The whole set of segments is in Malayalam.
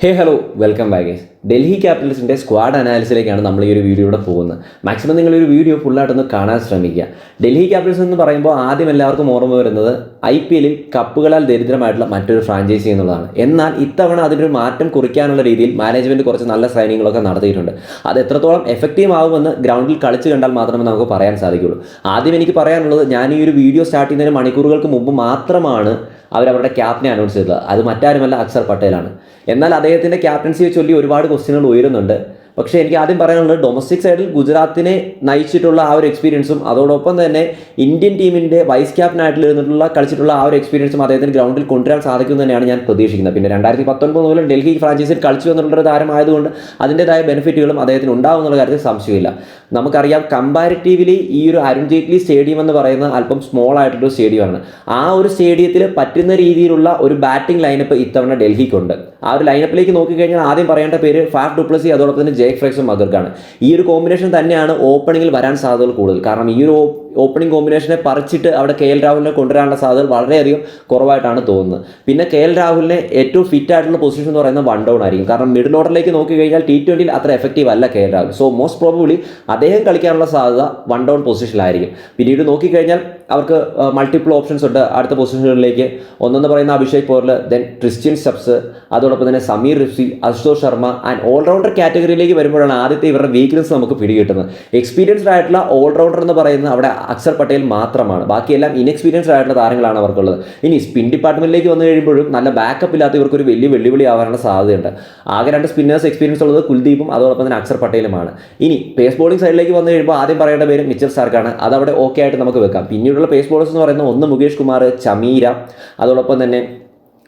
Hello welcome back. ഡൽഹി ക്യാപിറ്റൽസിൻ്റെ സ്ക്വാഡ് അനാലിസിലേക്കാണ് നമ്മൾ ഈ ഒരു വീഡിയോയുടെ പോകുന്നത്. മാക്സിമം നിങ്ങളൊരു വീഡിയോ ഫുള്ളായിട്ടൊന്ന് കാണാൻ ശ്രമിക്കുക. ഡൽഹി ക്യാപിറ്റൽസ് എന്ന് പറയുമ്പോൾ ആദ്യം എല്ലാവർക്കും ഓർമ്മ വരുന്നത് IPL കപ്പുകളാൽ ദരിദ്രമായിട്ടുള്ള മറ്റൊരു ഫ്രാഞ്ചൈസി എന്നുള്ളതാണ്. എന്നാൽ ഇത്തവണ അതിനൊരു മാറ്റം കുറിക്കാനുള്ള രീതിയിൽ മാനേജ്മെൻറ്റ് കുറച്ച് നല്ല സൈനിങ്ങളൊക്കെ നടത്തിയിട്ടുണ്ട്. അത് എത്രത്തോളം എഫക്റ്റീവ് ആകുമെന്ന് ഗ്രൗണ്ടിൽ കളിച്ച് കണ്ടാൽ മാത്രമേ നമുക്ക് പറയാൻ സാധിക്കുകയുള്ളൂ. ആദ്യം എനിക്ക് പറയാനുള്ളത്, ഞാൻ ഈ ഒരു വീഡിയോ സ്റ്റാർട്ട് ചെയ്യുന്നതിന് മണിക്കൂറുകൾക്ക് മുമ്പ് മാത്രമാണ് അവരുടെ ക്യാപ്റ്റനെ അനൗൺസ് ചെയ്തത്. അത് മറ്റാരുമല്ല, അക്സർ പട്ടേലാണ്. എന്നാൽ അദ്ദേഹത്തിൻ്റെ ക്യാപ്റ്റൻസിയെ ചൊല്ലി ഒരുപാട് ക്വസ്റ്റ്യനുകൾ ഉയരുന്നുണ്ട്. പക്ഷേ എനിക്ക് ആദ്യം പറയാനുള്ളത്, ഡൊമസ്റ്റിക് സൈഡിൽ ഗുജറാത്തിനെ നയിച്ചിട്ടുള്ള ആ ഒരു എക്സ്പീരിയൻസും അതോടൊപ്പം തന്നെ ഇന്ത്യൻ ടീമിൻ്റെ വൈസ് ക്യാപ്റ്റനായിട്ട് ഇരുന്നിട്ടുള്ള കളിച്ചിട്ടുള്ള ആ ഒരു എക്സ്പീരിയൻസും അദ്ദേഹത്തിന് ഗ്രൗണ്ടിൽ കൊണ്ടുവരാൻ സാധിക്കും തന്നെയാണ് ഞാൻ പ്രതീക്ഷിക്കുന്നത്. പിന്നെ 2019 മുതൽ ഡൽഹി ഫ്രാഞ്ചൈസിൽ കളിച്ചു എന്നുള്ളൊരു താരമായതുകൊണ്ട് അതിൻ്റെതായ ബെനിഫിറ്റുകളും അദ്ദേഹത്തിന് ഉണ്ടാവും എന്നുള്ള കാര്യത്തിൽ സംശയമില്ല. നമുക്കറിയാം, കമ്പാരിറ്റീവ്ലി ഈ ഒരു അരുൺ ജെയ്റ്റ്ലി സ്റ്റേഡിയം എന്ന് പറയുന്നത് അല്പം സ്മോൾ ആയിട്ടുള്ള സ്റ്റേഡിയമാണ്. ആ ഒരു സ്റ്റേഡിയത്തിൽ പറ്റുന്ന രീതിയിലുള്ള ഒരു ബാറ്റിംഗ് ലൈനപ്പ് ഇത്തവണ ഡൽഹിക്കുണ്ട്. ആ ഒരു ലൈനപ്പിലേക്ക് നോക്കിക്കഴിഞ്ഞാൽ ആദ്യം പറയേണ്ട പേര് ഫാഫ് ഡുപ്ലസി, അതോടൊപ്പം തന്നെ ജേക്ക് ഫ്രൈസും മഗർക്കാണ്. ഈ ഒരു കോമ്പിനേഷൻ തന്നെയാണ് ഓപ്പണിങ്ങിൽ വരാൻ സാധ്യതകൾ കൂടുതൽ. കാരണം ഈ ഒരു ഓപ്പണിംഗ് കോമ്പിനേഷനെ പറിച്ചിട്ട് അവിടെ KL രാഹുലിനെ കൊണ്ടുവരാനുള്ള സാധ്യത വളരെയധികം കുറവായിട്ടാണ് തോന്നുന്നത്. പിന്നെ KL രാഹുലിനെ ഏറ്റവും ഫിറ്റ് ആയിട്ടുള്ള പൊസിഷൻ എന്ന് പറയുന്നത് 1 ഡൗൺ ആയിരിക്കും. കാരണം മിഡിൽ ഓർഡറിലേക്ക് നോക്കിക്കഴിഞ്ഞാൽ T20 അത്ര എഫക്റ്റീവ് അല്ല KL Rahul. So most probably അദ്ദേഹം കളിക്കാനുള്ള സാധ്യത 1 ഡൗൺ പൊസിഷനിലായിരിക്കും. പിന്നീട് നോക്കിക്കഴിഞ്ഞാൽ അവർക്ക് മൾട്ടിപ്പിൾ ഓപ്ഷൻസ് ഉണ്ട് അടുത്ത പൊസിഷനുകളിലേക്ക്. ഒന്നെന്ന് പറയുന്ന അഭിഷേക് പോർൽ, ദെൻ ക്രിസ്ത്യൻ സ്റ്റബ്സ്, അതോടൊപ്പം തന്നെ സമീർ റിഫ്സി, അശുതോഷ് ശർമ്മ ആൻഡ് ഓൾറൗണ്ടർ കാറ്റഗറിയിലേക്ക് വരുമ്പോഴാണ് ആദ്യത്തെ ഇവരുടെ വീക്ക്നെസ് നമുക്ക് പിടികിട്ടുന്നത്. എക്സ്പീരിയൻസ്ഡ് ആയിട്ടുള്ള ഓൾറൗണ്ടർ എന്ന് പറയുന്നത് അവിടെ അക്സർ പട്ടേൽ മാത്രമാണ്. ബാക്കിയെല്ലാം ഇൻഎക്സ്പീരിയൻസ്ഡ് ആയിട്ടുള്ള താരങ്ങളാണ് അവർക്കുള്ളത്. ഇനി സ്പിൻ ഡിപ്പാർട്ട്മെന്റിലേക്ക് വന്നു കഴിയുമ്പോഴും നല്ല ബാക്കപ്പ് ഇല്ലാത്ത ഇവർക്കൊരു വലിയ വെല്ലുവിളി ആവാനുള്ള സാധ്യതയുണ്ട്. ആകെ 2 സ്പിന്നേഴ്സ് എക്സ്പീരിയൻസ് ഉള്ളത് കുൽദീപും അതോടൊപ്പം തന്നെ അക്സർ പട്ടേലുമാണ്. ഇനി പേസ് ബോളിംഗ് സൈഡിലേക്ക് വന്നു കഴിയുമ്പോൾ ആദ്യം പറയേണ്ട പേര് മിച്ചൽ സ്റ്റാർക്കാണ്. അതവിടെ ഓക്കെ ആയിട്ട് നമുക്ക് വെക്കാം. പിന്നീടുള്ള പേസ് ബോളേഴ്സ് എന്ന് പറയുന്നത് ഒന്ന് മുകേഷ് കുമാർ, ചമീര, അതോടൊപ്പം തന്നെ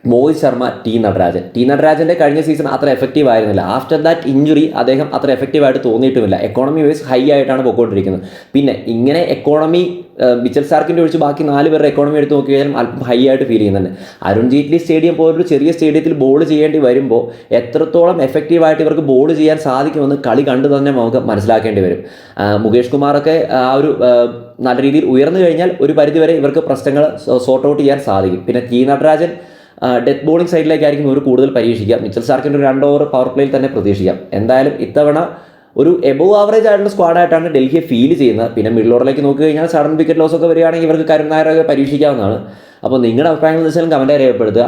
മോഹിത് ശർമ്മ, ടി നടരാജൻ്റെ കഴിഞ്ഞ സീസൺ അത്ര എഫക്റ്റീവ് ആയിരുന്നില്ല. ആഫ്റ്റർ ദാറ്റ് ഇഞ്ചുറി അദ്ദേഹം അത്ര എഫക്റ്റീവായിട്ട് തോന്നിയിട്ടുമില്ല. എക്കോണമി വൈസ് ഹൈ ആയിട്ടാണ് പോയിക്കൊണ്ടിരിക്കുന്നത്. പിന്നെ ഇങ്ങനെ എക്കോണമി മിച്ചൽ സ്റ്റാർക്കിൻ്റെ ഒഴിച്ച് ബാക്കി 4 പേരുടെ എക്കോണമി എടുത്ത് നോക്കി കഴിഞ്ഞാൽ അല്പം ഹൈ ആയിട്ട് ഫീൽ ചെയ്യുന്നുണ്ട്. അരുൺ ജെയ്റ്റ്ലി സ്റ്റേഡിയം പോലൊരു ചെറിയ സ്റ്റേഡിയത്തിൽ ബോൾ ചെയ്യേണ്ടി വരുമ്പോൾ എത്രത്തോളം എഫക്റ്റീവായിട്ട് ഇവർക്ക് ബോൾ ചെയ്യാൻ സാധിക്കുമെന്ന് കളി കണ്ടു തന്നെ നമുക്ക് മനസ്സിലാക്കേണ്ടി വരും. മുകേഷ് കുമാറൊക്കെ ആ ഒരു നല്ല രീതിയിൽ ഉയർന്നു കഴിഞ്ഞാൽ ഒരു പരിധിവരെ ഇവർക്ക് പ്രശ്നങ്ങൾ സോർട്ട് ഔട്ട് ചെയ്യാൻ സാധിക്കും. പിന്നെ ടി നടരാജൻ ഡെത്ത് ബോളിംഗ് സൈഡിലേക്കായിരിക്കും ഒരു കൂടുതൽ പരീക്ഷിക്കാം. മിച്ചൽ സ്റ്റാർക്കിൻ്റെ ഒരു 2 ഓവർ പവർ പ്ലേയിൽ തന്നെ പ്രതീക്ഷിക്കാം. എന്തായാലും ഇത്തവണ ഒരു എബോവ് ആവറേജ് ആയിട്ടുള്ള സ്ക്വാഡായിട്ടാണ് ഡൽഹിയെ ഫീൽ ചെയ്യുന്നത്. പിന്നെ മിഡിൽ ഓവറിലേക്ക് നോക്കി കഴിഞ്ഞാൽ സഡൻ വിക്കറ്റ് ലോസ് ഒക്കെ വരികയാണെങ്കിൽ ഇവർക്ക് കരുൺ നായരൊക്കെ പരീക്ഷിക്കാവുന്നതാണ്. അപ്പോൾ നിങ്ങളുടെ അഭിപ്രായങ്ങൾ എന്ന് വെച്ചാൽ കമൻറ്റായി രേഖപ്പെടുത്തുക.